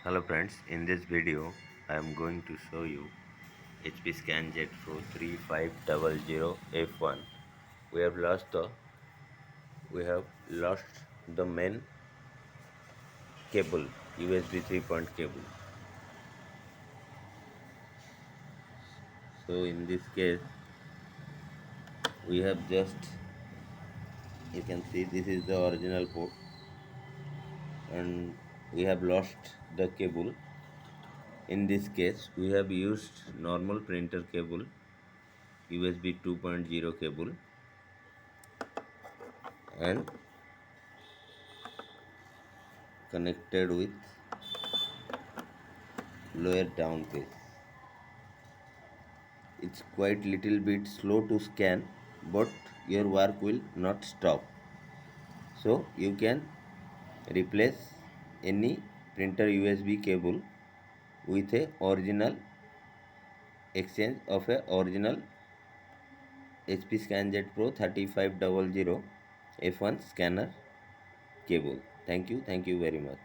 Hello friends, in this video I am going to show you HP ScanJet Pro 3500 F1. We have lost the main cable, USB 3 point cable. So in this case we have just, you can see this is the original port and we have lost the cable. In this case we have used normal printer cable, USB 2.0 cable, and connected with lower down phase. It's quite little bit slow to scan, but your work will not stop. So you can replace any printer USB cable with a original exchange of a original HP ScanJet Pro 3500 F1 scanner cable. Thank you very much.